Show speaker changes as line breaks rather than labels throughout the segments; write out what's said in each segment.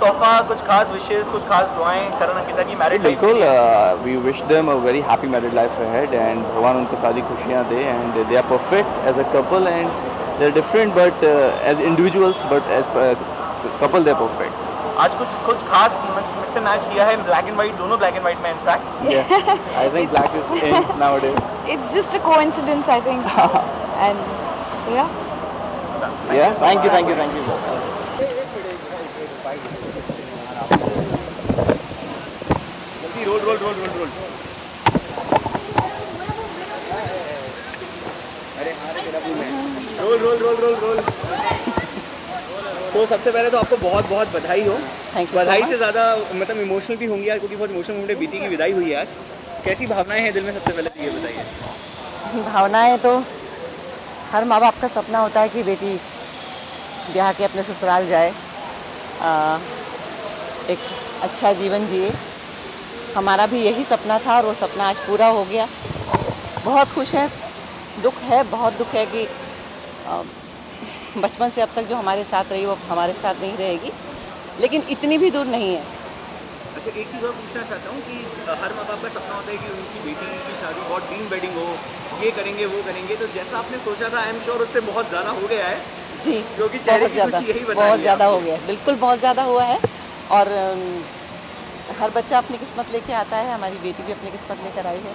तोहफा, कुछ खास विशेस, कुछ खास दुआएं करण अंकिता की मैरिड लाइफ?
बिल्कुल, we wish them a very happy married life ahead and भगवान उनको सारी खुशियाँ दे and they are perfect as a couple and they are different but as individuals but as couple they are perfect.
आज कुछ खास mix and match किया है, ब्लैक एंड व्हाइट, दोनों ब्लैक एंड व्हाइट में in fact.
Yeah, I think black is in nowadays.
It's just a coincidence, I think. And so yeah.
Yeah, thank you.
Roll. अरे roll. तो सबसे पहले तो आपको बहुत बहुत बधाई हो. बधाई से ज़्यादा मतलब इमोशनल भी होंगी आज, क्योंकि बहुत इमोशनल मोमेंट है. बेटी की विदाई हुई है आज. कैसी भावनाएं हैं दिल में, सबसे पहले तो ये बताइए.
भावनाएं तो हर माँ बाप का सपना होता है कि बेटी ब्याह के अपने ससुराल जाए, एक अच्छा जीवन जिए. हमारा भी यही सपना था और वो सपना आज पूरा हो गया. बहुत खुश है. बहुत दुख है कि बचपन से अब तक जो हमारे साथ रही वो हमारे साथ नहीं रहेगी, लेकिन इतनी भी दूर नहीं है.
अच्छा, एक चीज़ और पूछना चाहता हूँ कि हर माँ बाप का सपना होता है कि उनकी बेटी की शादी बहुत ड्रीम वेडिंग हो, ये करेंगे वो करेंगे. तो जैसा आपने सोचा था, आई एम श्योर उससे बहुत ज़्यादा हो गया है.
जी,
क्योंकि चेहरे की खुशी यही बता रही है.
बहुत ज़्यादा हो गया, बिल्कुल बहुत ज़्यादा हुआ है. और हर बच्चा अपनी किस्मत लेके आता है. हमारी बेटी भी अपनी किस्मत लेकर आई है,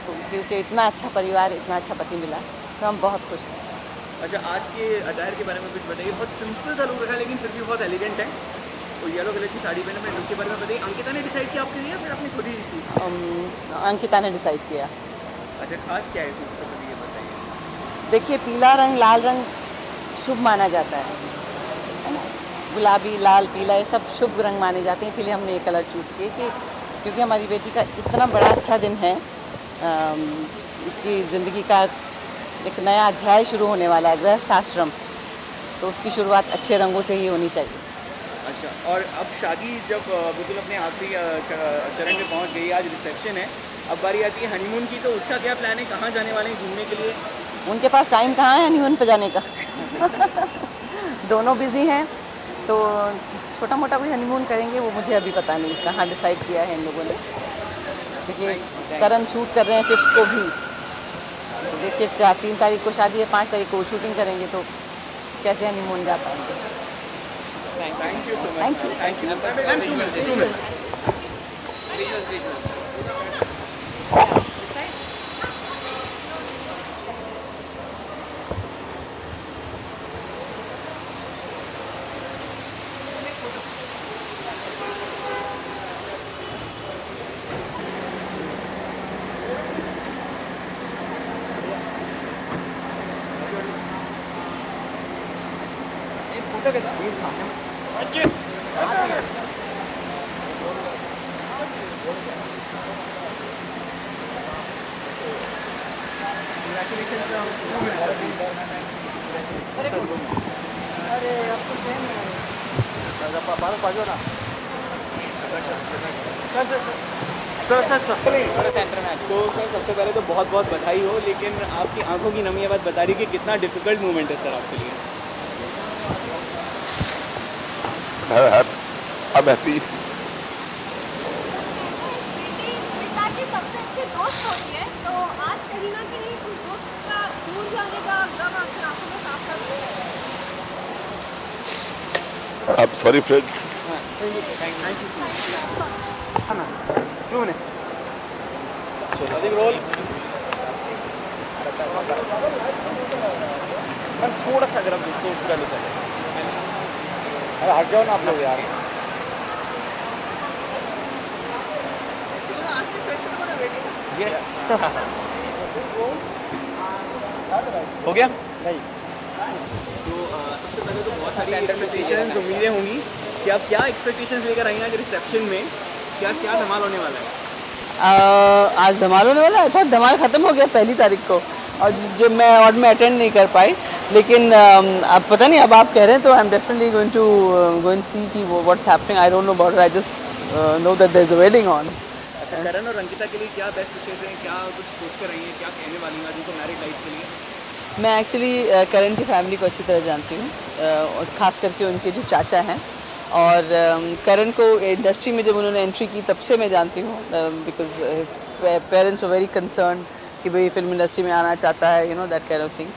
तो फिर उसे इतना अच्छा परिवार, इतना अच्छा पति मिला, तो हम बहुत खुश हैं.
अच्छा, आज के अटायर के बारे में कुछ बताइए. बहुत सिंपल सा लुक रखा है लेकिन फिर भी बहुत एलिगेंट है. तो येलो कलर की साड़ी पहने, अपने लुक के बारे में बताइए. अंकिता ने डिसाइड किया आपके लिए, फिर आपने खुद ही चूज़?
अंकिता ने डिसाइड किया.
अच्छा, खास क्या है इसमें, तो ये बताइए.
देखिए, पीला रंग, लाल रंग शुभ माना जाता है ना. गुलाबी, लाल, पीला, ये सब शुभ रंग माने जाते हैं, इसीलिए हमने ये कलर चूज़ किए कि क्योंकि हमारी बेटी का इतना बड़ा अच्छा दिन है. उसकी ज़िंदगी का एक नया अध्याय शुरू होने वाला है, गृहस्थ आश्रम, तो उसकी शुरुआत अच्छे रंगों से ही होनी चाहिए.
अच्छा, और अब शादी जब बिल्कुल अपने आखिरी चरण में पहुंच गई, आज रिसेप्शन है, अब बारी आती है हनीमून की, तो उसका क्या प्लान है? कहाँ जाने वाले हैं घूमने के लिए?
उनके पास टाइम कहाँ है हनीमून पे जाने का. दोनों बिजी हैं, तो छोटा मोटा कोई हनीमून करेंगे, वो मुझे अभी पता नहीं कहाँ डिसाइड किया है इन लोगों ने. देखिए, करण शूट कर रहे हैं 5 को भी. देखिए, 3 तारीख को शादी है, 5 तारीख को शूटिंग करेंगे, तो कैसे हनीमून जा पाएंगे.
Thank you so much.
Thank you.
Ma'am 2 minutes. तो सर, सबसे पहले तो बहुत बहुत बधाई हो, लेकिन आपकी आंखों की नमी ये बात बता रही है कि कितना डिफिकल्ट मोमेंट है सर आपके लिए.
I'm happy.
पिता की सबसे अच्छी दोस्त होती है, तो आज कहीं ना कहीं उस दोस्त का दूर जाने का गम आपकी आंखों में साफ साफ दिख रहा है.
I'm sorry, friends.
Thank you so much. 2 minutes. Roll. थोड़ा सा अगर आप दोस्तों पूरा लो. अरे हट जाओ ना आप लोग यार. यस. हो गया नहीं. तो सबसे पहले तो बहुत सारी एक्सपेक्टेशंस, उम्मीदें होंगी कि आप क्या एक्सपेक्टेशंस लेकर आई हैं आज रिसेप्शन में. क्या धमाल होने वाला है?
आज धमाल होने वाला है. था धमाल ख़त्म हो गया 1 तारीख को, और जो मैं अटेंड नहीं कर पाई, लेकिन अब पता नहीं, अब आप कह रहे हैं तो I am definitely going to see कि what's happening. I don't know about it. I just know that there is a wedding on.
अच्छा, करण और अंकिता के लिए क्या बेस्ट विशेस हैं? क्या कुछ सोच कर रही हैं? क्या कहने वाली हैं आज उनको मैरिड लाइफ के लिए?
मैं एक्चुअली करण की फैमिली को अच्छी तरह जानती हूँ, ख़ास करके उनके जो चाचा हैं, और करण को इंडस्ट्री में जब उन्होंने एंट्री की तब से मैं जानती हूँ, because his parents were very concern कि भाई फिल्म इंडस्ट्री में आना चाहता है, you know that kind of thing.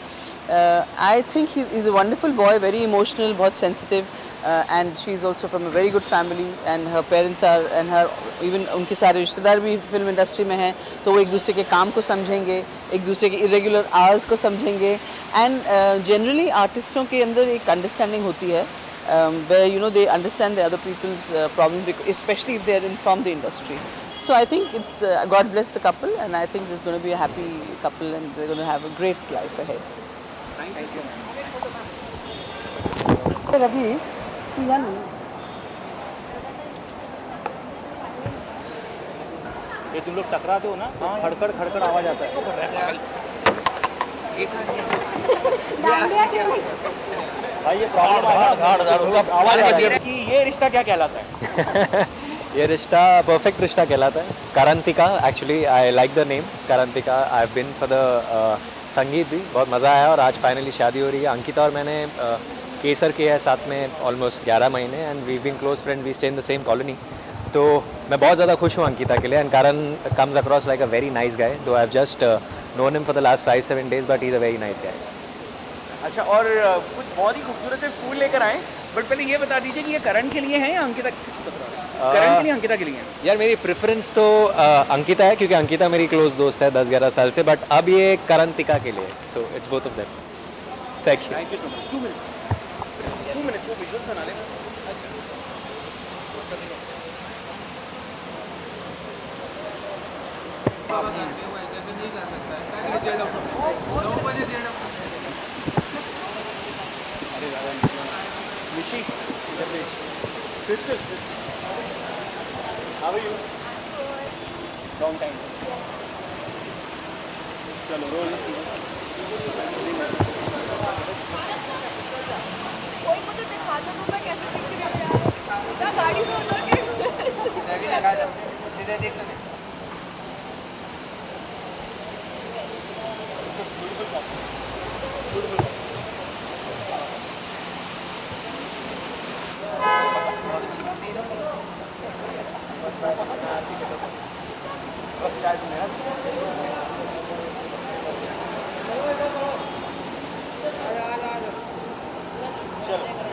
I think he is a wonderful boy, very emotional, बहुत sensitive, and she is also from a very good family, and her parents are and her even उनके सारे रिश्तेदार भी film industry में हैं, तो वो एक दूसरे के काम को समझेंगे, एक दूसरे के इरेगुलर आवर्स को समझेंगे, एंड जनरली आर्टिस्टों के अंदर एक अंडरस्टैंडिंग होती है, where you know they understand the other people's problems, especially if they are from the industry. So I think it's God bless the couple, and I think there's going to be a happy couple, and they're going to have a great life ahead.
Thank you so much.
अभी
ये तुम लोग टकराते हो ना, खड़खड़ खड़खड़ आवाज आता है. भाई ये प्रॉब्लम है, आवाज कि ये रिश्ता क्या कहलाता है?
ये रिश्ता परफेक्ट रिश्ता कहलाता है. Karantika, actually I like the name Karantika. I have been for the sangeet भी बहुत मज़ा आया, और आज फाइनली शादी हो रही है. अंकिता और मैंने केसर किया है साथ में ऑलमोस्ट 11 महीने, and we been close friend, we stay in the same colony. तो मैं बहुत ज़्यादा खुश हूँ अंकिता के लिए. And Karan comes across like a very nice guy, though I have just known him for the last 5-7 days, but he is a very nice guy.
अच्छा, और कुछ बहुत ही खूबसूरत से फूल लेकर आए, बट पहले ये बता दीजिए कि ये करण के लिए हैं या अंकिता? करण के लिए, अंकिता के लिए?
यार मेरी प्रेफरेंस तो अंकिता है, क्योंकि अंकिता मेरी क्लोज दोस्त है 10-11 साल से, बट अब ये कारांतिका के लिए. So it's both of them. Thank you
so much. 2 minutes वो विजुअल्स बना लें. Nishi, Crystal, how are you? Long time. चलो रोल.
कोई मुझे दिखा दो मैं कैसे दिख रही हूँ यार, क्या गाड़ी से उतर के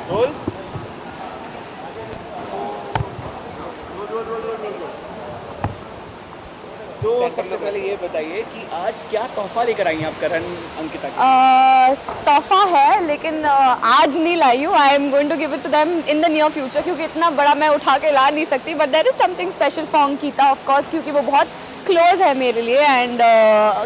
रोल. तो सबसे पहले ये बताइए कि आज क्या तोहफा लेकर आई हैं आप करण अंकिता के?
तोहफा है, लेकिन आज नहीं लाई हूँ. I am going to give it to them in the near future, क्योंकि इतना बड़ा मैं उठा के ला नहीं सकती. But there is something special for Ankita of course, क्योंकि वो बहुत क्लोज है मेरे लिए, and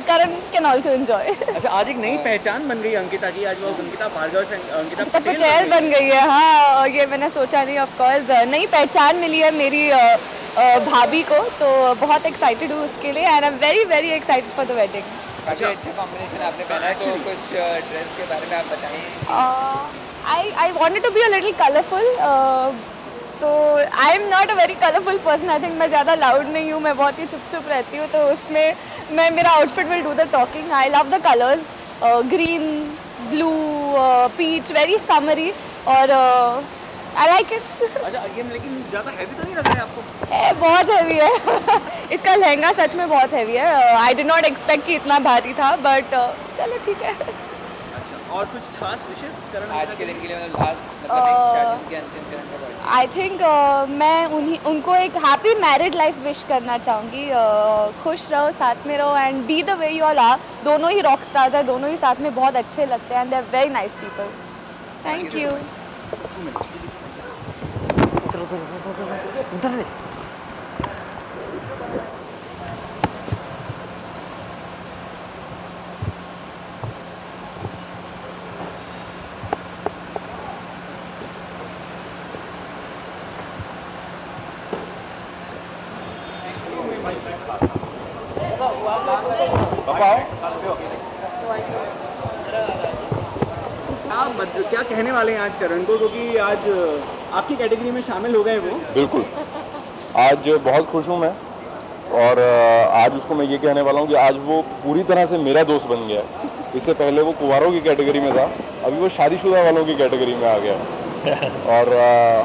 Karan can also enjoy.
अच्छा, आज एक नई पहचान बन गई अंकिता की. आज वो अंकिता भार्गव से अंकिता
पटेल बन गई है. हाँ, ये मैंने सोचा नहीं. ऑफ कोर्स नई पहचान मिली है मेरी भाभी को, तो बहुत एक्साइटेड हूँ उसके लिए, and I am very very excited for the wedding.
अच्छा कॉम्बिनेशन आपने पहना है, तो कुछ ड्रेस के बारे में आप बताइए.
I wanted to be a little colorful. तो I am not a very colourful person. I think मैं ज़्यादा लाउड नहीं हूँ, मैं बहुत ही चुप रहती हूँ, तो उसमें मेरा outfit will do the talking. I love the colours, green, blue, peach, very summery, और आई लाइक इट.
अच्छा, ये लेकिन ज़्यादा हैवी तो नहीं लग रहा है आपको?
बहुत हैवी है. इसका लहंगा सच में बहुत हैवी है. आई डिड नॉट एक्सपेक्ट कि इतना भारी था, बट चलो ठीक है.
अच्छा, और कुछ खास विशेष करण आज के दिन के लिए?
आई थिंक मैं उनको एक हैप्पी मैरिड लाइफ विश करना चाहूँगी. खुश रहो, साथ में रहो, and be the way you all are. दोनों ही रॉक स्टार्स हैं, दोनों ही साथ में बहुत अच्छे लगते हैं, and they are very nice people. Thank you.
क्या कहने वाले हैं आज करण को, क्योंकि आज आपकी कैटेगरी में शामिल हो गए वो?
बिल्कुल, आज बहुत खुश हूँ मैं, और आज उसको मैं ये कहने वाला हूँ कि आज वो पूरी तरह से मेरा दोस्त बन गया है. इससे पहले वो कुंवारों की कैटेगरी में था, अभी वो शादीशुदा वालों की कैटेगरी में आ गया. और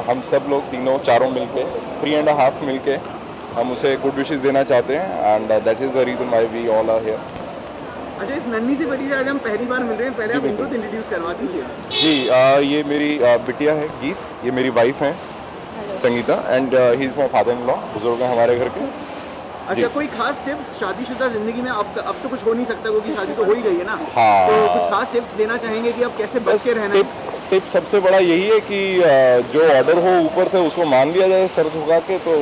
हम सब लोग तीनों चारों मिलके 3.5 मिलके हम उसे गुड विशेस देना चाहते हैं and that is the reason why we all are here.
अच्छा, इस नन्ही सी बड़ी से आज हम पहली बार मिल रहे हैं, पहले आप इनको तो इंट्रोड्यूस करवा दीजिए।
जी ये मेरी बिटिया है गीत, ये मेरी वाइफ है Sangeeta and he is my father in law, बुजुर्ग हैं हमारे घर के।
अच्छा, कोई खास टिप्स शादीशुदा जिंदगी में अब तो कुछ हो नहीं सकता क्योंकि शादी तो हो ही गई है ना।
हाँ।
तो कुछ खास टिप्स देना चाहेंगे कि अब कैसे बच के रहना है?
टिप सबसे बड़ा यही है कि जो ऑर्डर हो ऊपर से उसको मान लिया जाए सर झुका के, तो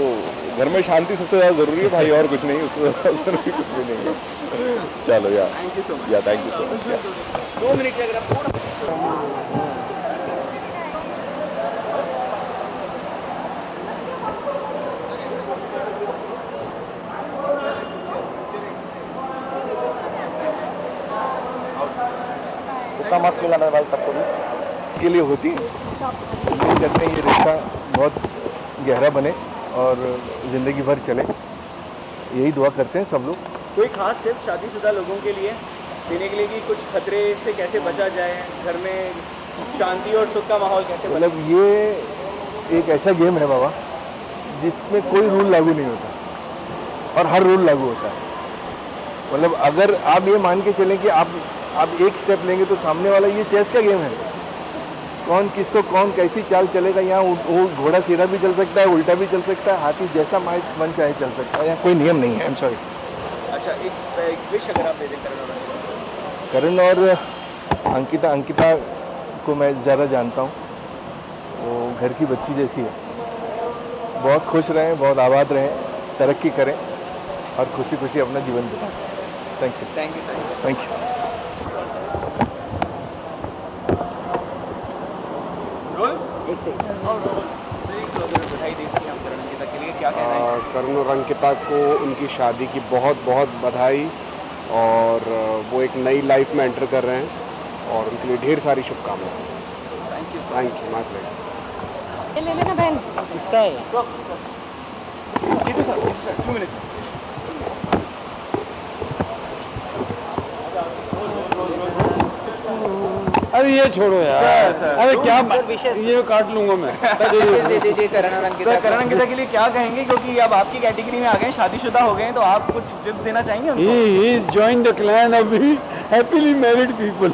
घर में शांति सबसे ज़्यादा ज़रूरी है भाई, और कुछ नहीं, उससे ज़रूरी कुछ भी नहीं है। चलो यार,
थैंक यू सो मच।
या thank you so much.
2 minute के अगर आप थोड़ा
इतना मस्त मिला ना भाई सबको भी के लिए होती है। ये करते हैं ये रिश्ता बहुत गहरा बने और ज़िंदगी भर चले, यही दुआ करते हैं सब लोग।
कोई खास टिप्स शादीशुदा लोगों के लिए देने के लिए कि कुछ खतरे से कैसे बचा जाए, घर में शांति और सुख का माहौल कैसे बने?
मतलब ये एक ऐसा गेम है बाबा जिसमें कोई रूल लागू नहीं होता और हर रूल लागू होता है। मतलब अगर आप ये मान के चलें कि आप एक स्टेप लेंगे तो सामने वाला, ये चेस का गेम है, कौन किसको कौन कैसी चाल चलेगा, यहाँ वो घोड़ा सीधा भी चल सकता है, उल्टा भी चल सकता है, हाथी जैसा मन चाहे चल सकता है, यहाँ कोई नियम नहीं है। I am sorry.
अच्छा, एक विश अगर आप दे दें
करण और अंकिता को मैं ज़्यादा जानता हूँ, वो घर की बच्ची जैसी है। बहुत खुश रहें, बहुत आबाद रहें, तरक्की करें और खुशी खुशी अपना जीवन बिताएं। Thank you.
Thank you sir.
Thank you.
बधाई दें इसकी हम करण अंकिता के लिए, क्या कहना है?
करण और अंकिता को उनकी शादी की बहुत बहुत बधाई, और वो एक नई लाइफ में एंटर कर रहे हैं और उनके लिए ढेर सारी शुभकामनाएं। Thank you my pleasure.
ले लेना बहन।
इसका है
सर 2 मिनट।
अरे ये छोड़ो यार, अरे क्या ये काट लूंगा मैं।
दे दीजिए करण और अंकिता।
सर, करण अंकिता के लिए क्या कहेंगे, क्योंकि अब आपकी कैटेगरी में आ गए, शादीशुदा हो गए हैं, तो आप कुछ टिप्स देना चाहेंगे उनको?
He is joined the clan of happily married people।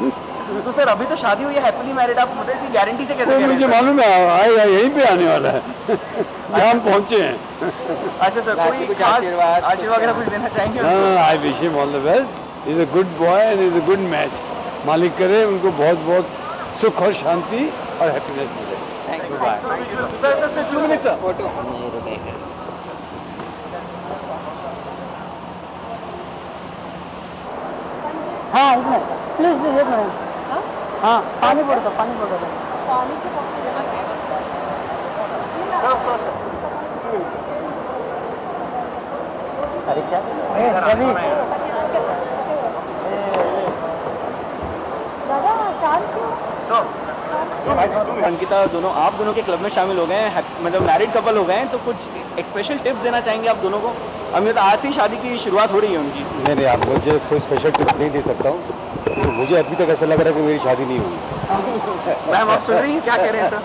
तो सर अभी तो शादी हुई है, हैप्पीली मैरिड, आप मतलब इतनी गारंटी से कैसे कह रहे हैं?
मुझे मालूम है आएगा, यहीं पे आने वाला है जहाँ हम पहुँचे हैं।
अच्छा सर, कोई खास आशीर्वाद वगैरह कुछ देना चाहेंगे उनको?
I wish him all the best. Is a good boy and is a good match. मालिक करे उनको बहुत बहुत सुख और शांति और हैप्पीनेस मिले।
Thank you. Bye.
Sir 2 minute sir.
Photo हाँ इसमें प्लीज प्लीज एक मिनट। हाँ पानी पड़ दो, पानी पड़ दो। अरे क्या रवि
अंकिता दोनों, आप दोनों के क्लब में शामिल हो गए हैं, मतलब मैरिड कपल हो गए हैं, तो कुछ स्पेशल टिप्स देना चाहेंगे आप दोनों को? अभी तो आज से ही शादी की शुरुआत हो रही है उनकी।
नहीं नहीं, आप मुझे कोई स्पेशल टिप्स नहीं दे सकता हूँ। मुझे अभी तक ऐसा लग रहा है कि मेरी शादी नहीं हुई।
मैम आप सुन रही हैं, क्या कह रहे हैं सर?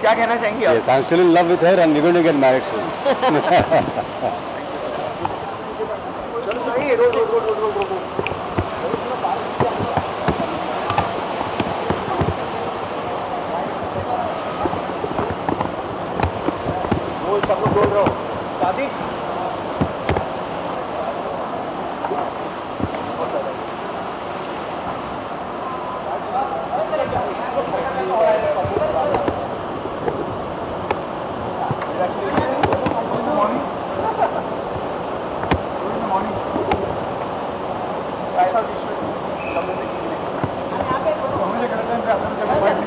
क्या कहना चाहेंगी आप?
Yes, I'm still in love with her and we're going to get married soon।
चलो सही, रोड सब लोग बोल रहे हो शादी।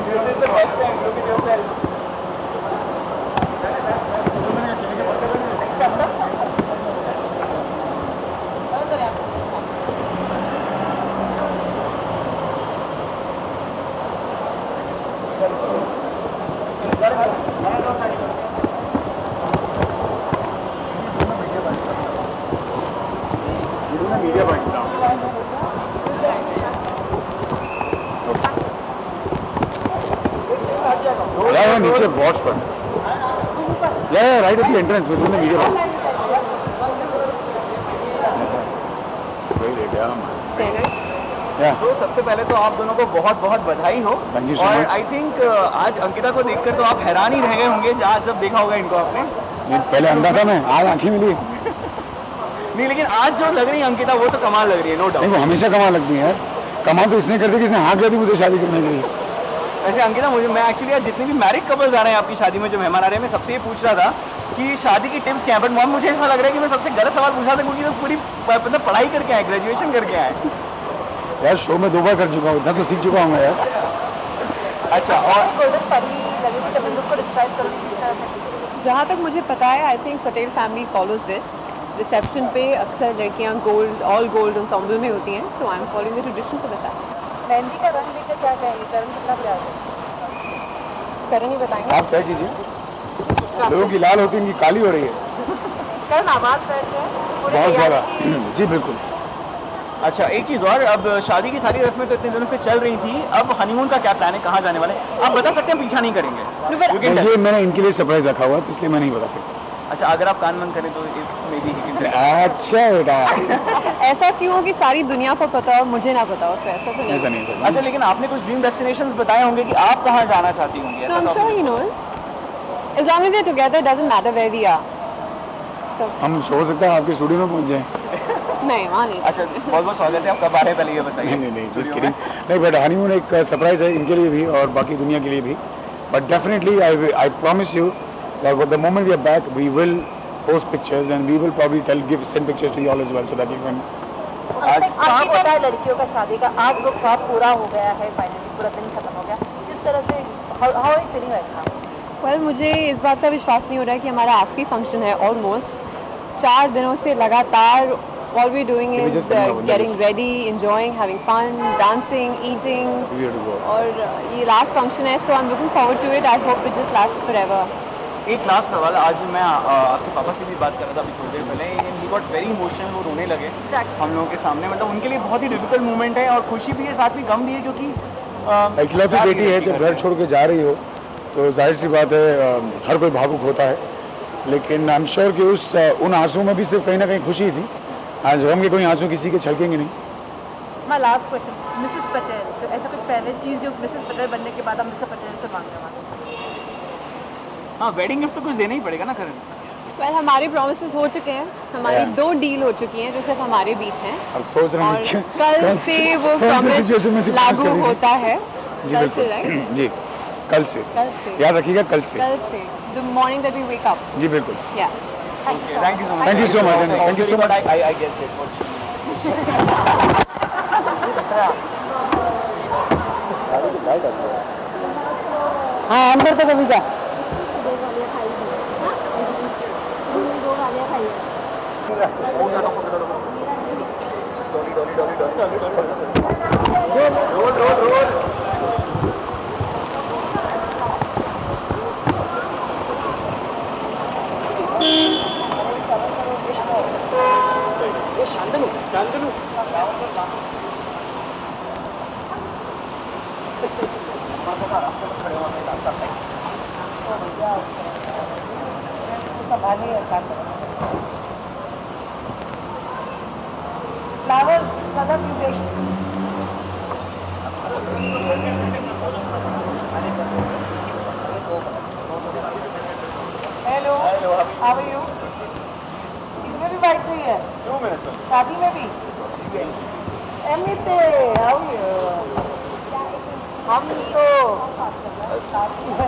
This is the best time. Look at yourself.
Media watch पर, right at the entrance between the media watch.
So, सबसे पहले तो आप दोनों को बहुत बहुत बधाई हो।
Thank you so
और
much.
आई थिंक आज अंकिता को देखकर तो आप हैरान ही रह गए होंगे आज जब देखा होगा इनको आपने।
पहले अंधा था मैं, आज आंखें मिली।
नहीं लेकिन आज जो लग रही है अंकिता वो तो कमाल लग रही है, नो डाउट।
नहीं वो हमेशा कमाल लगती है यार। कमाल तो इसने कर दी कि इसने हाँ कर दी मुझे शादी करने के लिए।
वैसे अंकिता मैं एक्चुअली आज जितने भी मैरिड कपल्स आ रहे हैं आपकी शादी में जो मेहमान आ रहे हैं, मैं सबसे ये पूछ रहा था कि शादी की टिप्स क्या है, बट मॉम मुझे ऐसा लग रहा है कि मैं सबसे गलत सवाल पूछा था क्योंकि तो पूरी मतलब पढ़ाई करके आए, ग्रेजुएशन करके आए।
यार शो में 2 बार कर चुका हूँ, इतना तो सीख चुका हूँ मैं यार।
अच्छा, और
जहाँ तक मुझे पता है I think Patel family follows this. Reception पे अक्सर लड़कियाँ गोल्ड ऑल गोल्ड ensemble में होती हैं, so I am following the tradition for that.
मेहंदी का रंग लेकर क्या कहेंगे, करण कितना प्रयास है?
करण ही बताएंगे।
आप तय कीजिए। लोगों की लाल होती है, इनकी काली हो रही है।
करण आवाज बैठ है
बहुत ज़्यादा। जी बिल्कुल।
अच्छा एक चीज़ और, अब शादी की सारी रस्में तो इतने दिनों से चल रही थी, अब हनीमून का क्या प्लान है, कहाँ जाने वाले आप बता सकते हैं, पीछा नहीं करेंगे? You can tell
ये
us.
मैंने इनके लिए सरप्राइज रखा हुआ है, इसलिए मैं नहीं बता सकता।
अच्छा अगर आप कान बंद करें तो मे बी
अच्छा बेटा।
ऐसा क्यों हो कि सारी दुनिया को पता हो मुझे ना पता हो, ऐसा तो नहीं।
ऐसा नहीं है।
अच्छा लेकिन आपने कुछ ड्रीम डेस्टिनेशंस बताए होंगे कि आप कहाँ जाना चाहती होंगी,
So
ऐसा
I'm
तो
sure he knows. As long as we're together, it doesn't matter where we are. So
हम हो सकता है आपके स्टूडियो में पहुंच जाएं।
नहीं वहाँ नहीं।
अच्छा बहुत बहुत स्वागत है, आप कब आ रहे हैं पहले ये बताइए।
नहीं जस्ट किडिंग। नहीं बट हनीमून एक सरप्राइज है इनके लिए भी और बाकी दुनिया के लिए भी, but definitely I promise you that the moment we are back we will post pictures and we will probably send pictures to you all as well so that you can।
आज ख्वाब होता है लड़कियों का शादी का, आज वो ख्वाब पूरा हो गया है, फाइनली पूरा दिन खत्म हो गया, जिस तरह से how is feeling right now?
Well मुझे इस बात का विश्वास नहीं हो रहा है कि हमारा आखिरी फंक्शन है। ऑलमोस्ट 4 दिनों से लगातार all we're doing is getting ready, enjoying, having fun, dancing, eating, और ये लास्ट फंक्शन है, so I'm looking forward to it. I hope it just lasts forever.
एक लास्ट सवाल, आज मैं आपके पापा से भी बात कर रहा था अभी थोड़ी देर पहले, ही गॉट वेरी इमोशनल, वो रोने लगे हम लोगों के सामने, मतलब उनके लिए बहुत ही डिफिकल्ट मोमेंट है और खुशी भी है साथ में गम भी है क्योंकि
इकलौती बेटी है, जब घर छोड़ के जा रही हो तो जाहिर सी बात है हर कोई भावुक होता है, लेकिन आई एम श्योर कि उन आंसुओं में भी सिर्फ कहीं ना कहीं खुशी थी। आज गम के कोई आंसू किसी के छलकेंगे नहीं।
My last question, Mrs Patel, तो ऐसा कोई पहले चीज़ जो मिसेस पटेल बनने के बाद हम मिस्टर पटेल से मांगने वाले?
हाँ वेडिंग गिफ्ट तो कुछ देना ही पड़ेगा ना करण।
वेल हमारे प्रोमिसेस हो चुके हैं, हमारी 2 डील हो चुकी हैं जो सिर्फ हमारे बीच हैं।
अब सोच रहा हूँ
और कल से वो प्रॉमिस लागू होता है।
जी बिल्कुल जी, कल से याद रखिएगा, कल से
the morning that we wake up.
जी बिल्कुल।
Yeah
thank you so much.
Thank you so much. Thank you so much.
I guess it.
हाँ अंदर तो कभी जा
शांतनु शांतनु
फ्लावर्स ज़्यादा क्यों देख? Hello how are you? इसमें भी बाइक चाहिए?
2 minutes
शादी में भी? एमिते हाउ यू? हम तो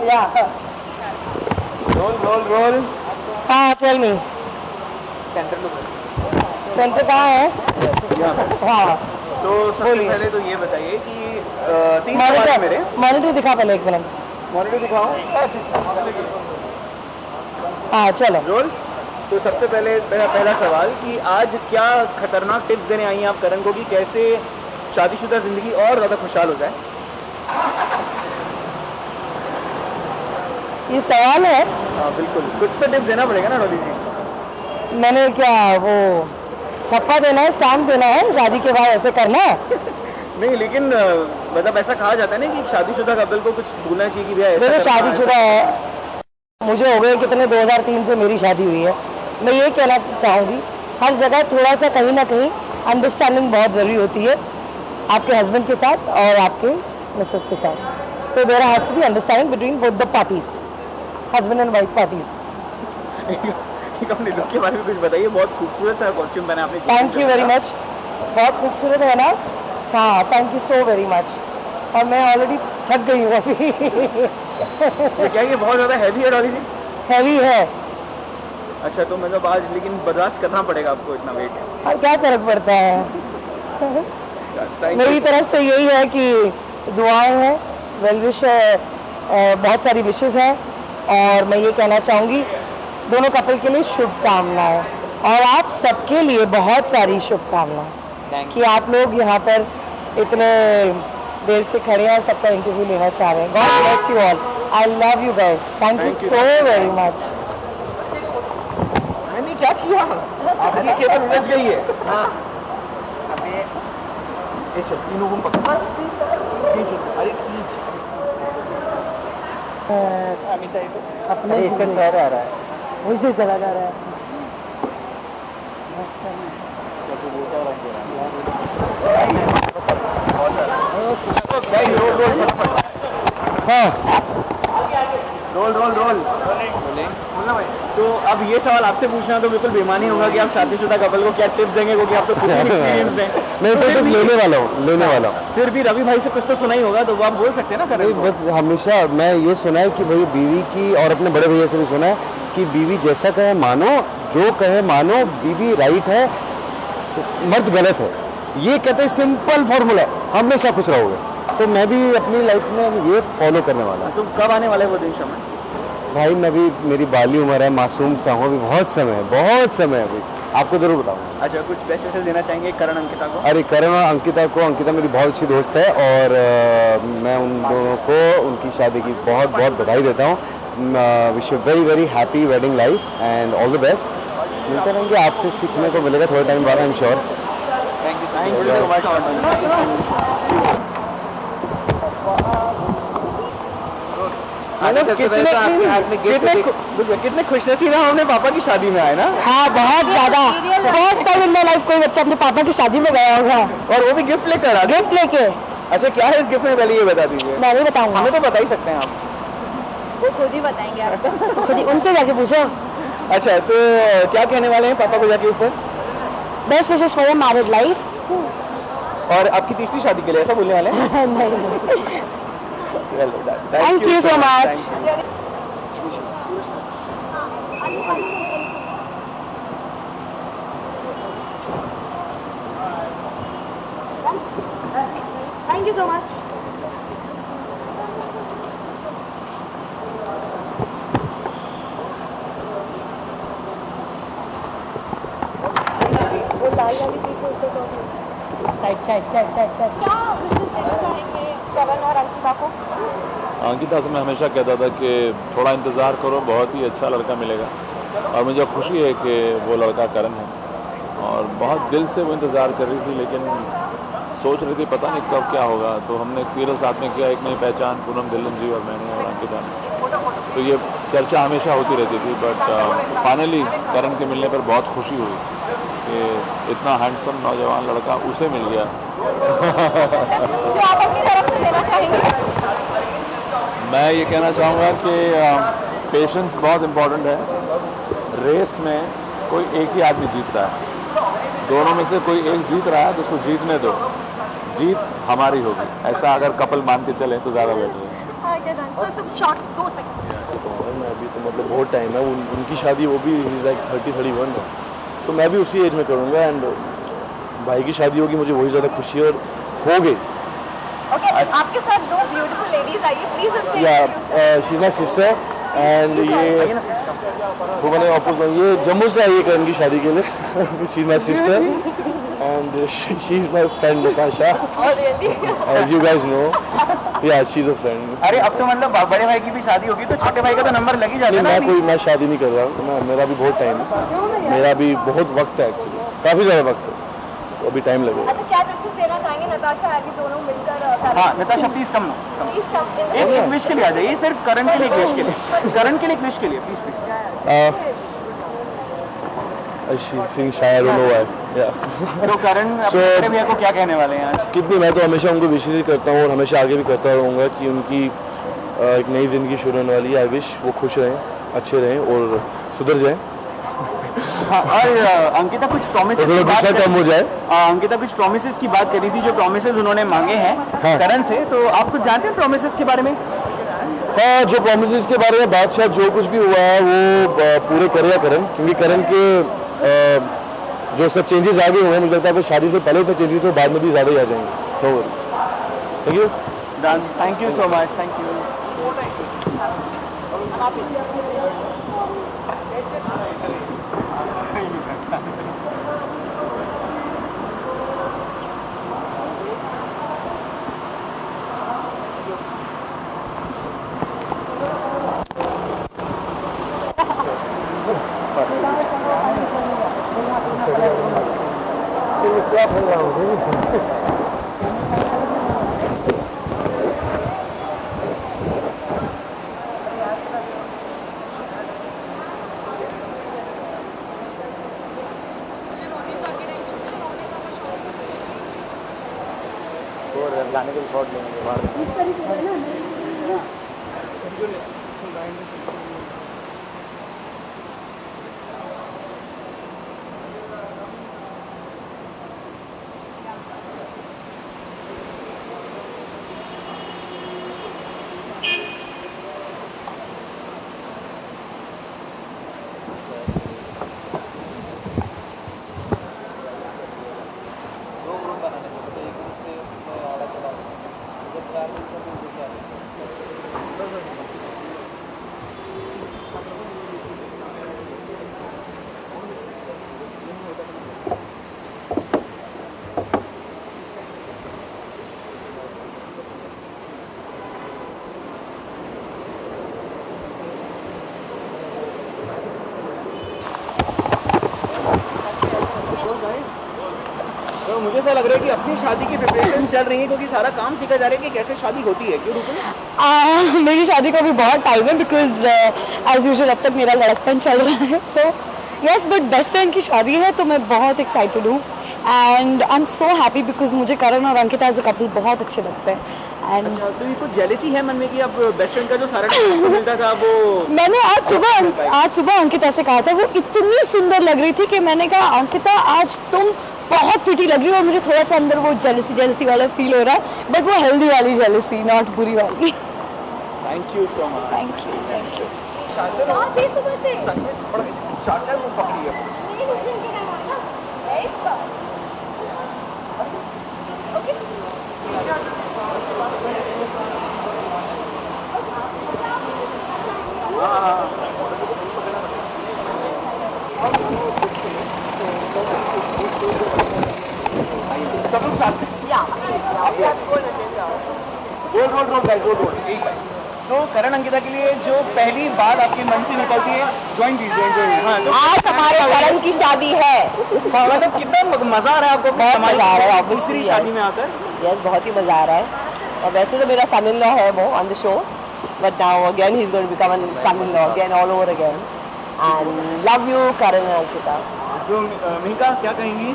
या
रोल
हाँ टेल मी सेंटर कहाँ है? हाँ
तो सबसे पहले तो ये बताइए कि 3 सवाल हैं मेरे।
मॉनिटर दिखा पहले 1 मिनट।
मॉनिटर दिखाओ।
हाँ चलो
रोल। तो सबसे पहले मेरा पहला सवाल कि आज क्या खतरनाक टिप्स देने आई हैं आप करण को कि कैसे शादीशुदा जिंदगी और ज़्यादा खुशहाल हो जाए?
ये सवाल है?
हाँ बिल्कुल, कुछ तो टिप्स देना पड़ेगा ना रोली जी।
मैंने क्या वो छप्पा देना है, स्टाम्प देना है, शादी के बाद ऐसे करना है?
नहीं लेकिन मतलब ऐसा कहा जाता है ना कि शादीशुदा कपल को कुछ बोलना चाहिए कि भैया ऐसा
देखो शादीशुदा है, मुझे हो गए कितने 2003 से मेरी शादी हुई है। मैं ये कहना चाहूँगी हर जगह थोड़ा सा कहीं ना कहीं अंडरस्टैंडिंग बहुत ज़रूरी होती है आपके हस्बैंड के साथ और आपके मिसेस के साथ। तो there has to be understanding between both the parties, husband and wife parties.
अपने लुक के बारे में कुछ बताइए, बहुत खूबसूरत सा कॉस्ट्यूम पहना आपने।
थैंक यू वेरी मच, बहुत खूबसूरत है ना। हाँ thank you so very much. और मैं ऑलरेडी थक गई हूँ अभी।
ये क्या ये बहुत ज़्यादा हैवी है डॉली जी?
हैवी है।
अच्छा तो मतलब आज लेकिन बर्दाश्त करना पड़ेगा आपको इतना वेट।
और क्या फर्क पड़ता है। मेरी तरफ से यही है कि दुआएं हैं, वेल विश बहुत सारी विशेस हैं और मैं ये कहना चाहूँगी दोनों कपल के लिए शुभकामनाएं और आप सबके लिए बहुत सारी शुभकामनाएं कि आप लोग यहाँ पर इतने देर से खड़े हैं, सबका इंटरव्यू लेना चाह रहे हैं। God bless you all, I love you guys, thank you so very much.
मैंने क्या किया? आपकी केबल उलझ गई है। हाँ तीनों को पकड़, अरे
अपने इसका सर आ रहा है, वही से चला जा रहा है।
Roll roll roll. तो अब ये सवाल आपसे पूछना तो बिल्कुल बेमानी होगा कि आप शादीशुदा कपल को क्या टिप देंगे, क्योंकि आप तो खुद एक्सपीरियंस में।
मैं तो टिप लेने वाला हूँ।
फिर भी रवि भाई से कुछ तो सुना ही होगा, तो वो आप बोल सकते हैं ना।
नहीं बस हमेशा मैं ये सुना है कि भाई बीवी की, और अपने बड़े भैया से भी सुना है कि बीवी जैसा कहे मानो, जो कहे मानो, बीवी राइट है मर्द गलत है। ये कहते हैं सिंपल फॉर्मूला है, हमेशा खुश रहोगे। तो मैं भी अपनी लाइफ में ये फॉलो करने वाला हूँ।
तो कब आने वाला है वो दिन शमन?
भाई मैं भी, मेरी बाली उम्र है, मासूम सा हूँ, अभी बहुत समय है अभी, आपको जरूर बताऊँगा।
अच्छा कुछ बेस्ट विशेस देना चाहेंगे करण अंकिता को?
अरे करण और अंकिता को, अंकिता मेरी बहुत अच्छी दोस्त है और मैं उन दोनों को उनकी शादी की बहुत बहुत बधाई देता हूँ। Wish you very very happy wedding life and all the best. मिलते रहेंगे, आपसे सीखने को मिलेगा थोड़े टाइम बाद, I am sure.
Thank you so much. कितने खुशनसीब हैं, हमने पापा की शादी में आए ना।
हाँ बहुत ज़्यादा, first time in my life कोई बच्चा अपने पापा की शादी में गया होगा,
और वो भी गिफ्ट लेकर आ।
गिफ्ट लेके।
अच्छा क्या है इस गिफ्ट में, पहले ये बता दीजिए।
मैं नहीं बताऊंगा,
हमें तो बता ही सकते हैं आप।
वो खुद ही बताएंगे आपको।
खुद ही उनसे जाके पूछो।
अच्छा तो क्या कहने वाले हैं पापा को जाके ऊपर?
Best wishes for your married life.
और आपकी तीसरी शादी के लिए ऐसा बोलने वाले हैं?
नहीं। Thank you so much.
Thank you so much. वो लाल वाली पीस है उसको
साइड
क्या विशेस देना चाहेंगे करण और अंकिता को?
अंकिता से मैं हमेशा कहता था कि थोड़ा इंतज़ार करो, बहुत ही अच्छा लड़का मिलेगा, और मुझे खुशी है कि वो लड़का करण है, और बहुत दिल से वो इंतज़ार कर रही थी, लेकिन सोच रही थी पता नहीं कब क्या होगा। तो हमने एक सीरियल साथ में किया, एक नई पहचान, पूनम ढिल्लन जी और मैंने और अंकिता ने। तो ये चर्चा हमेशा होती रहती थी, बट फाइनली करण के मिलने पर बहुत खुशी हुई कि इतना हैंडसम नौजवान लड़का उसे मिल गया।
जो आप अपनी तरफ से देना चाहेंगे?
मैं ये कहना चाहूँगा कि पेशेंस बहुत इम्पोर्टेंट है। रेस में कोई एक ही आदमी जीत रहा है, दोनों में से कोई एक जीत रहा है तो उसको जीतने दो, जीत हमारी होगी। ऐसा अगर कपल मान के चलें तो ज़्यादा बेटर है।
मैं अभी तो मतलब बहुत टाइम है, उनकी शादी वो भी लाइक 30-31 है, तो मैं भी उसी एज में करूँगा, एंड भाई की शादी होगी, मुझे वही ज़्यादा खुशी और हो गई।
ओके, आपके साथ दो ब्यूटीफुल लेडीज आई है, प्लीज उनसे
या she is my sister and ये वो मैंने अपोज, ये जम्मू से आई है करण की शादी के लिए। She is my sister and she's my friend Natasha.
Oh really?
As you guys know, yeah, she's a friend.
अरे अब तो मतलब बड़े भाई की भी शादी होगी तो छोटे भाई का तो नंबर लग ही जाता है ना।
मैं शादी नहीं कर रहा हूँ, मेरा भी बहुत टाइम है, मेरा भी बहुत वक्त है एक्चुअली, काफ़ी ज़्यादा वक्त है, तो अभी टाइम लगेगा।
अच्छा क्या विशेस देना चाहेंगे नताशा अली दोनों मिलकर
हाँ नताशा प्लीज कम नो, एक विश के लिए आ जाइए, सिर्फ करण के लिए एक विश के लिए, करण के लिए एक विश के लिए प्लीज प्लीज। तो करण अपने भैया को क्या कहने वाले हैं आज?
कितनी मैं तो हमेशा उनको विशेष ही करता हूँ और हमेशा आगे भी करता रहूँगा कि उनकी एक नई ज़िंदगी शुरू होने वाली है। आई विश वो खुश रहें, अच्छे रहें और सुधर जाएं।
हाँ, और अंकिता कुछ प्रोमिसेस की बात
कम हो जाए।
अंकिता कुछ प्रोमिसेस की बात करी थी, जो प्रोमिसेस उन्होंने मांगे हैं करण से, तो आप कुछ जानते हैं प्रोमिसेस के बारे में?
हाँ, जो प्रोमिसेस के बारे में बात शायद जो कुछ भी हुआ है वो पूरे करेगा करण, क्योंकि करण के जो सब चेंजेस आ गए हुए हैं, मुझे लगता है कि शादी से पहले तो चेंजेस तो बाद में भी ज़्यादा ही आ जाएंगे। Thank you,
thank you so much, thank you.
क्या बोल रहा हूँ?
लाने के शॉट लेंगे बाहर।
तो मुझे ऐसा लग रहा है कि अपनी शादी की प्रिपरेशन चल रही है, क्योंकि सारा काम सीखा जा रहा है कि कैसे शादी होती है। क्यों रूपन?
मेरी शादी को भी बहुत टाइम है, बिकॉज एज यूजुअल अब तक मेरा लड़कपन चल रहा है। So yes, but best friend की शादी है तो मैं बहुत एक्साइटेड हूँ and I am so happy because मुझे करण और अंकिता एज अ कपल बहुत अच्छे लगते हैं।
अच्छा, तो ये कुछ जेलसी है मन में कि अब बेस्ट फ्रेंड का जो सारा टाइम मिलता था वो?
मैंने आज सुबह अंकिता से कहा था, वो इतनी सुंदर लग रही थी कि मैंने कहा अंकिता आज तुम बहुत प्रिटी लग रही हो, और मुझे थोड़ा सा अंदर वो जेलसी वाला फील हो रहा है, बट वो हेल्दी वाली जेलसी, नॉट बुरी वाली।
Thank you so much.
Thank you.
सच में चाचा को पकड़ी है। सब लोग साथ में रोल। तो करण अंकिता के लिए जो पहली बात आपके मन से निकलती है, ज्वाइन हाँ, तो
आज हमारे करण की शादी है।
मतलब कितना मजा आ रहा है आपको?
बहुत मजा आ रहा है
दूसरी शादी में आकर।
यस, बहुत ही मजा आ रहा है। और वैसे तो मेरा सन इन लॉ है वो on the show, but now again he is going to become a son in law again, all over again. And love you Karan and Ankita.
तो मिका क्या कहेंगी?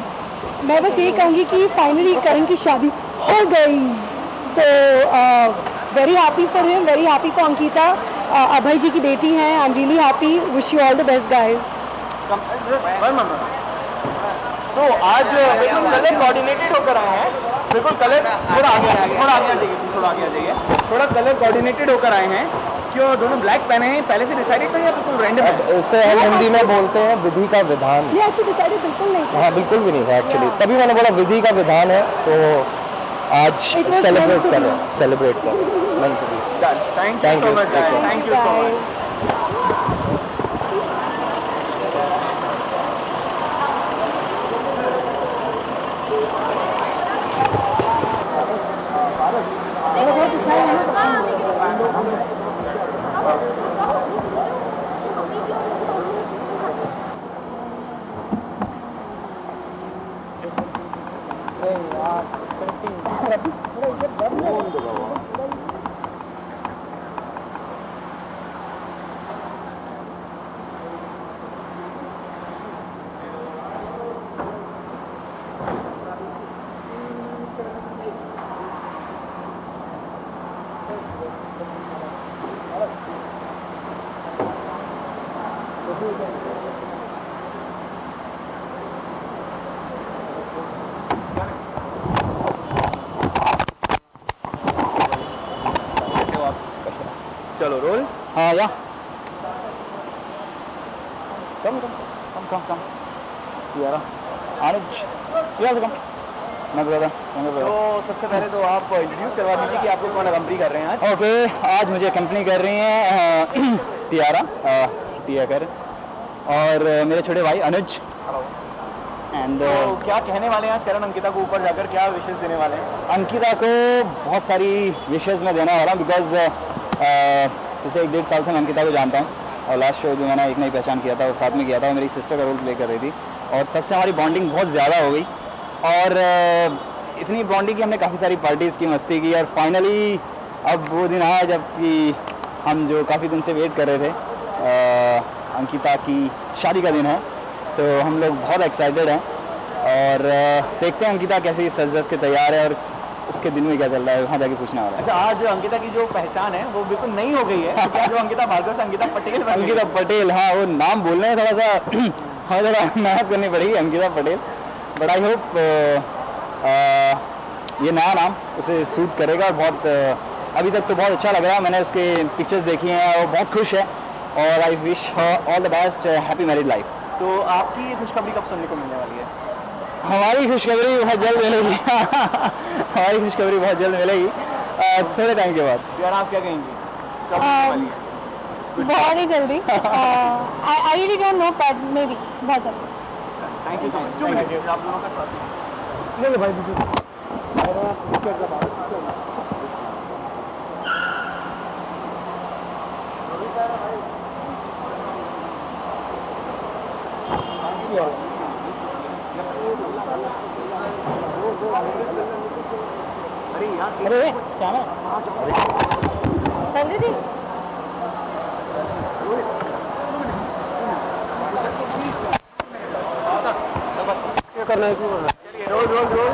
मैं बस यही कहूँगी कि फाइनली करण की शादी हो गई, तो very happy for him, very happy for Ankita. Abhay ji की बेटी हैं, I am really happy, wish you all the best guys.
So आज बिल्कुल कलर कोऑर्डिनेटेड होकर आए हैं, बिल्कुल कलर थोड़ा आगे आ जाइए, थोड़ा कलर कोऑर्डिनेटेड होकर आए हैं। क्यों दोनों ब्लैक पहने हैं? पहले से डिसाइडेड था या बिल्कुल रैंडम है?
इसे हम हिंदी में बोलते हैं विधि का विधान।
ये एक्चुअली डिसाइडेड बिल्कुल नहीं था।
हाँ, बिल्कुल भी नहीं था एक्चुअली, तभी मैंने बोला विधि का विधान है, तो आज सेलिब्रेट कर रहे हैं, सेलिब्रेट कर रहे हैं।
Thank you so much, thank you so much. चलो रोल।
हाँ या कम कम कम कम कम यार अनुज यार कम मैं बता
तो सबसे पहले तो आप इंट्रोड्यूस करवा दीजिए कि आपको कौन अकम्पनी कर रहे हैं आज।
ओके आज मुझे कंपनी कर रही हैं टिया कर और मेरे छोटे भाई अनुज एंड
तो क्या कहने वाले हैं आज करण अंकिता को ऊपर जाकर, क्या विशेष देने वाले हैं?
अंकिता को बहुत सारी विशेष मैं देने वाला हूँ बिकॉज पिछले 1-1.5 साल से मैं अंकिता को जानता हूँ और लास्ट शो जो मैंने एक नई पहचान किया था वो साथ में किया था, मेरी सिस्टर का रोल प्ले कर रही थी और तब से हमारी बॉन्डिंग बहुत ज़्यादा हो गई और इतनी बॉन्डिंग की हमने काफ़ी सारी पार्टीज़ की, मस्ती की और फाइनली अब वो दिन आया जब कि हम जो काफ़ी दिन से वेट कर रहे थे अंकिता की शादी का दिन है, तो हम लोग बहुत एक्साइटेड हैं और देखते हैं अंकिता कैसी सज के तैयार है और उसके दिन में क्या चल रहा है, वहाँ जाके पूछने वाला है।
अच्छा, आज अंकिता की जो पहचान है वो बिल्कुल नई हो गई है। तो क्या जो अंकिता भार्गव से अंकिता पटेल बन गई?
अंकिता पटेल, हाँ वो नाम बोलने में थोड़ा सा हमें थोड़ा मेहनत करनी पड़ेगी, Ankita Patel, but I hope ये नया नाम उसे सूट करेगा और बहुत अभी तक तो बहुत अच्छा लग रहा है। मैंने उसके पिक्चर्स देखी हैं और बहुत खुश है और I wish all the best, happy married life.
तो आपकी ये खुशखबरी कब सुनने को मिलने वाली है?
हमारी खुशखबरी बहुत जल्द मिलेगी हमारी खुशखबरी बहुत जल्द मिलेगी थोड़े टाइम के बाद।
यार आप क्या कहेंगी कब मिलने वाली है?
बहुत ही जल्दी। I really don't know but may be बहुत जल्दी।
Thank you so much. 2 minute आप दोनों का साथ
ले भाई अरे क्या है
संजय जी
क्या करना है, क्यों करना है?
चलिए रोल रोल रोल।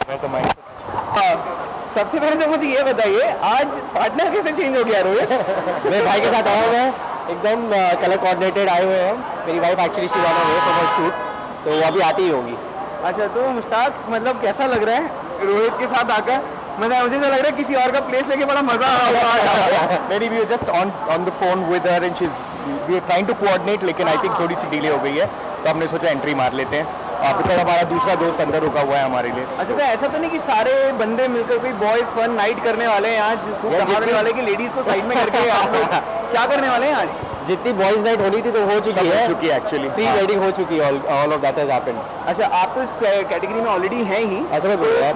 मैं तो माइंड
सबसे पहले तो मुझे ये बताइए आज पार्टनर कैसे चेंज हो गया रोहित?
मेरे भाई के साथ आए हुए हैं, एकदम कलर कोऑर्डिनेटेड आए हुए हैं। मेरी वाइफ एक्चुअली शी वाला है फॉर शूट, तो वो अभी आती ही होगी।
अच्छा, तो मुश्ताक मतलब कैसा लग रहा है रोहित के साथ आकर? मतलब मुझे ऐसा लग रहा है किसी और का प्लेस लेके बड़ा मजा आ रहा होगा।
Maybe we were just on the phone with her and we are trying to coordinate, लेकिन I think थोड़ी सी डिले हो गई है तो हमने सोचा एंट्री मार लेते हैं। अभी तक हमारा दूसरा दोस्त अंदर रुका हुआ है हमारे लिए।
अच्छा, तो ऐसा तो नहीं कि सारे बंदे मिलकर कोई बॉयज फन नाइट करने वाले हैं आज, खूब कमाने वाले कि लेडीज को साइड में करके आप लोग क्या करने वाले हैं आज?
जितनी बॉयज नाइट होनी थी तो हो चुकी है,
एक्चुअली
प्री वेडिंग हो चुकी है, all of that has happened.
अच्छा, आप तो इस कैटेगरी में ऑलरेडी हैं ही,
ऐसा मैं बोल रहा हूं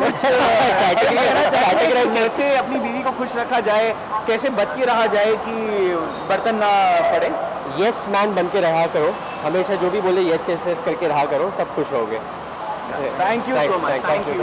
कैटेगरी कैसे अपनी बीवी को खुश रखा जाए, कैसे बच के रहा जाए कि बर्तन ना पड़े?
यस मैन बन के रहा करो, हमेशा जो भी बोले यस यस यस करके रहा करो, सब खुश रहोगे।
Thank you so much. Thank you.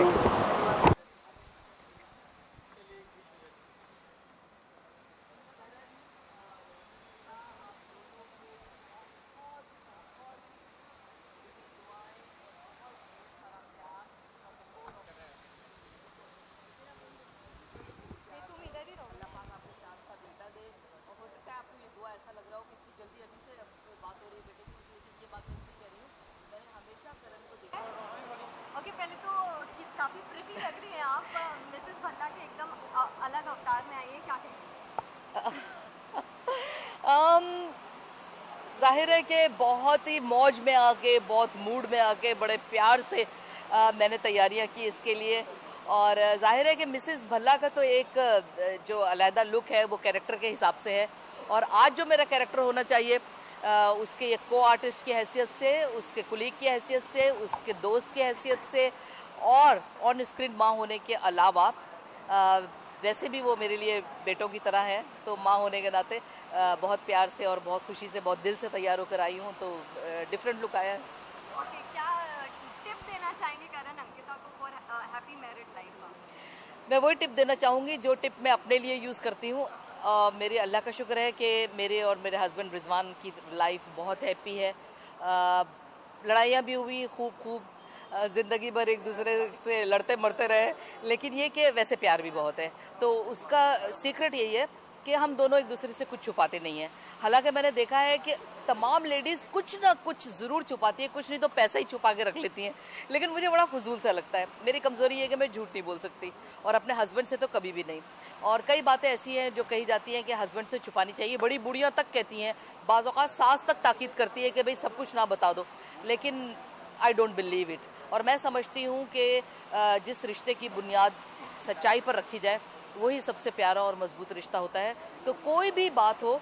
Okay, पहले तो काफ़ी प्रिटी लग रही हैं आप, मिसेस भल्ला के एकदम अलग अवतार में आई है, क्या कहेंगे?
जाहिर है कि बहुत ही मौज में आके, बहुत मूड में आके, बड़े प्यार से मैंने तैयारियां की इसके लिए और जाहिर है कि मिसेस भल्ला का तो एक जो अलहदा लुक है वो कैरेक्टर के हिसाब से है और आज जो मेरा कैरेक्टर होना चाहिए उसके एक को आर्टिस्ट की हैसियत से, उसके कुलीग की हैसियत से, उसके दोस्त की हैसियत से और ऑन स्क्रीन माँ होने के अलावा वैसे भी वो मेरे लिए बेटों की तरह है, तो माँ होने के नाते बहुत प्यार से और बहुत खुशी से, बहुत दिल से तैयार होकर आई हूँ, तो डिफरेंट लुक आया है।
ओके, क्या टिप देना चाहेंगे करण अंकिता को फॉर हैप्पी मैरिड लाइफ?
मैं वही टिप देना चाहूँगी जो टिप मैं अपने लिए यूज़ करती हूँ। मेरे अल्लाह का शुक्र है कि मेरे और मेरे हस्बैंड रिजवान की लाइफ बहुत हैप्पी है। लड़ाइयाँ भी हुई खूब ज़िंदगी भर एक दूसरे से लड़ते मरते रहे, लेकिन ये कि वैसे प्यार भी बहुत है, तो उसका सीक्रेट यही है कि हम दोनों एक दूसरे से कुछ छुपाते नहीं हैं। हालांकि मैंने देखा है कि तमाम लेडीज़ कुछ ना कुछ ज़रूर छुपाती है, कुछ नहीं तो पैसा ही छुपा के रख लेती हैं, लेकिन मुझे बड़ा फजूल सा लगता है। मेरी कमज़ोरी है कि मैं झूठ नहीं बोल सकती, और अपने हस्बैंड से तो कभी भी नहीं। और कई बातें ऐसी हैं जो कही जाती हैं कि हस्बैंड से छुपानी चाहिए, बड़ी बुढ़ियाँ तक कहती हैं, बाज़ औक़ात सास तक ताकीद करती है कि भाई सब कुछ ना बता दो, लेकिन आई डोंट बिलीव इट। और मैं समझती हूँ कि जिस रिश्ते की बुनियाद सच्चाई पर रखी जाए वही सबसे प्यारा और मजबूत रिश्ता होता है। तो कोई भी बात हो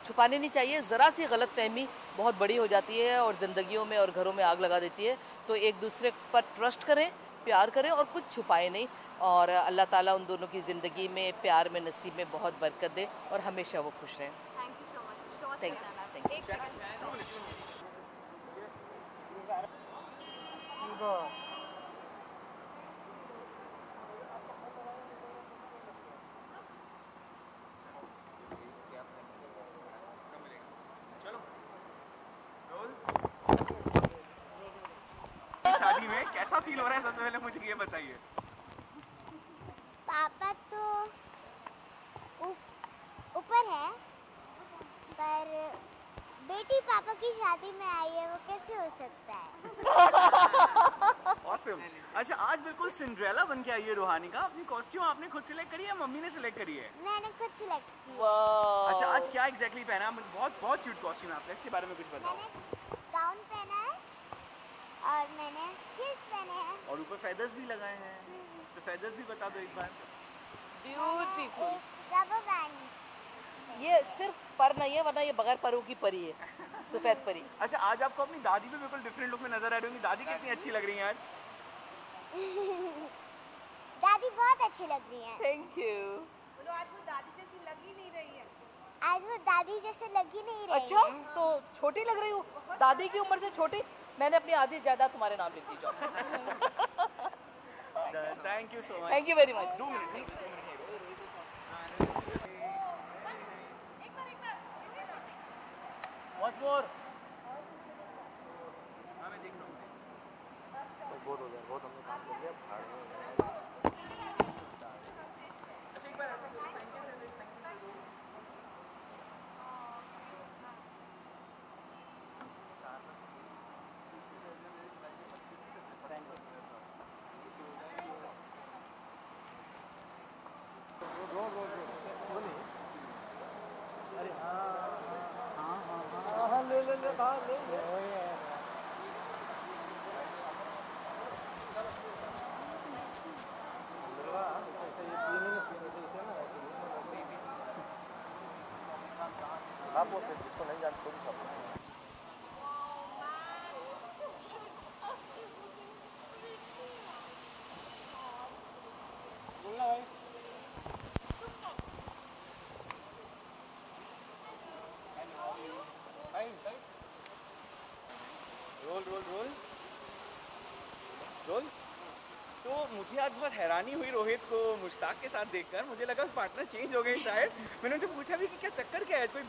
छुपानी नहीं चाहिए। ज़रा सी गलत फहमी बहुत बड़ी हो जाती है और ज़िंदगियों में और घरों में आग लगा देती है। तो एक दूसरे पर ट्रस्ट करें, प्यार करें और कुछ छुपाए नहीं, और अल्लाह ताला उन दोनों की ज़िंदगी में, प्यार में, नसीब में बहुत बरकत दे और हमेशा वो खुश रहें।
Thank you so much.
Thank you.
शादी में कैसा फील हो रहा है, सबसे पहले मुझे ये बताइए।
पापा तो ऊपर है, पर बेटी पापा की शादी में आई है, वो कैसे हो सकता है?
Awesome. अच्छा, आज बिल्कुल सिंड्रेला बन के आई है रूहानी का। अपनी कॉस्ट्यूम आपने खुद सिलेक्ट करी है, मम्मी ने सिलेक्ट करी है?
मैंने खुद सिलेक्ट की।
अच्छा, आज क्या एग्जैक्टली पहना? बहुत बहुत क्यूट कॉस्ट्यूम है आपका, इसके बारे में कुछ बताओ।
मैंने गाउन पहना है और मैंने हील्स पहने हैं
और ऊपर फेदर्स भी लगाए हैं, तो फेदर्स भी बता दो एक बार।
ब्यूटीफुल।
Rubber band.
ये सिर्फ पर नहीं है, वरना ये बगैर परों की परी है, सफेद परी।
अच्छा, आज आपको अपनी दादी पे बिल्कुल डिफरेंट लुक में नजर आ रही होंगी। दादी कितनी अच्छी लग रही है आज?
दादी बहुत अच्छी लग रही है।
Thank you.
बोलो, आज वो दादी जैसी लग ही नहीं रही है।
आज वो दादी जैसे लग ही नहीं रही
अच्छा,
है।
तो छोटी लग रही हूँ, दादी की उम्र से छोटी। मैंने अपनी आधी जायदाद तुम्हारे नाम लिख दी। जाओ।
Thank you so much.
Thank you very much.
2 minute. What's more? हाँ, मैं देख रहा हूँ।
बहुत हो गया, बहुत हमने काम कर लिया।
अच्छा, एक बार ऐसा करो, थैंक यू से दो। अरे हाँ, ले ले ले, हाँ ले ले।
आप बोलते हैं जिसको नहीं जानते तो सब बोलना भाई।
Roll roll roll roll. तो मुझे आज बहुत हैरानी हुई रोहित को मुश्ताक के साथ देखकर। मुझे लगा पार्टनर चेंज हो गए शायद। मैंने उनसे पूछा भी कि क्या चक्कर क्या है, कोई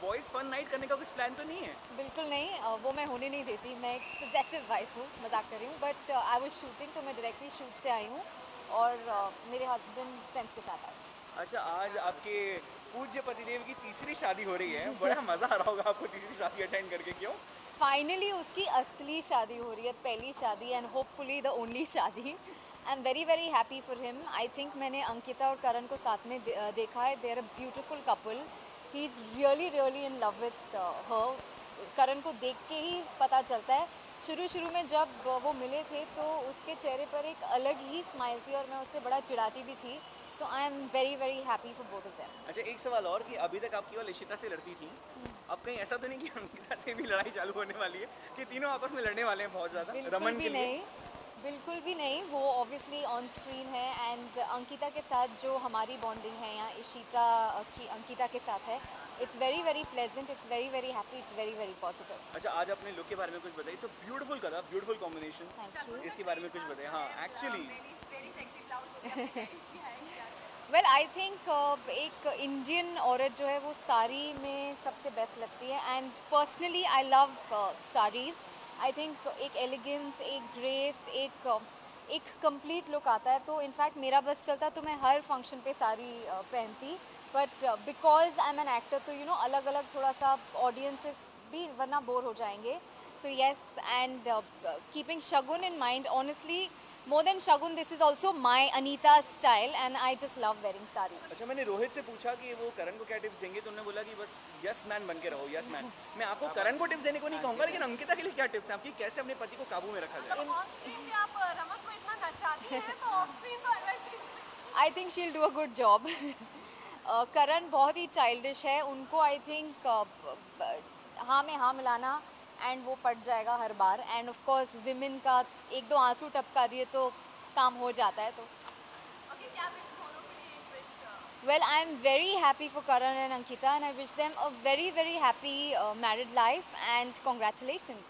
बॉयज फन नाइट करने का कुछ प्लान तो नहीं है?
बिल्कुल नहीं, वो मैं होने नहीं देती। मैं एक पोजेसिव वाइफ हूँ, मजाक कर रही हूँ। बट आई वाज शूटिंग, तो मैं डायरेक्टली शूट से आई हूँ और मेरे हस्बैंड फ्रेंड्स के साथ आए।
अच्छा, आज आपके पूज्य पतिदेव की तीसरी शादी हो रही है। बड़ा मजा आ रहा होगा आपको तीसरी शादी अटेंड करके। क्यों?
फाइनली उसकी असली शादी हो रही है, पहली शादी, एंड होपफुली द ओनली शादी। I am very very happy for him. I think मैंने अंकिता और करण को साथ में देखा है। They are a beautiful couple. He is really really in love with her. Karan को देख के ही पता चलता है। शुरू में जब वो मिले थे तो उसके चेहरे पर एक अलग ही स्माइल थी और मैं उससे बड़ा चिढ़ाती भी थी। So I am very very happy for both of them.
अच्छा, एक सवाल और कि अभी तक आप केवल इशिता से लड़ती थी, अब कहीं ऐसा तो नहीं कि अंकिता से भी लड़ाई चालू होने वाली है, कि तीनों आपस में लड़ने वाले हैं बहुत ज़्यादा रमन के लिए?
बिल्कुल भी नहीं। वो ऑब्वियसली ऑन स्क्रीन है, एंड अंकिता के साथ जो हमारी बॉन्डिंग है यहाँ इशिता की अंकिता के साथ है, it's very very pleasant, it's very very happy, it's very very positive.
अच्छा, आज अपने लुक के बारे में कुछ बताइए। It's a beautiful colour, beautiful combination. इसके बारे में कुछ बताइए। हाँ, एक्चुअली
वेल आई थिंक एक इंडियन औरत जो है वो साड़ी में सबसे बेस्ट लगती है, and personally I love saris. I think एक एलिगेंस, एक ग्रेस, एक कंप्लीट लुक आता है। तो इनफैक्ट मेरा बस चलता तो मैं हर फंक्शन पे साड़ी पहनती।
But because I am an actor तो यू नो अलग अलग थोड़ा सा ऑडियंसेस भी वरना बोर हो जाएंगे. So yes, and keeping Shagun in mind, honestly, more than Shagun, this is also my Anita style, and I just love wearing sarees.
अच्छा, मैंने रोहित से पूछा कि वो करण को क्या टिप्स देंगे, तो उन्होंने बोला कि बस यस मैन बन के रहो, यस मैन. मैं आपको करण को टिप्स देने को नहीं कहूँगा, लेकिन अंकिता के लिए क्या टिप्स हैं आपकी, कैसे अपने पति को काबू में रखा जाए?
I think she'll do a good job. करण बहुत ही चाइल्डिश है, उनको आई थिंक हाँ में हाँ मिलाना एंड वो पट जाएगा हर बार. एंड ऑफ कोर्स विमेन का एक दो आंसू टपका दिए तो काम हो जाता है. तो well, I am very happy for Karan and Ankita, and I wish them a very very happy married life and congratulations.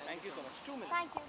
Thank you so much. 2 minutes.
Thank you.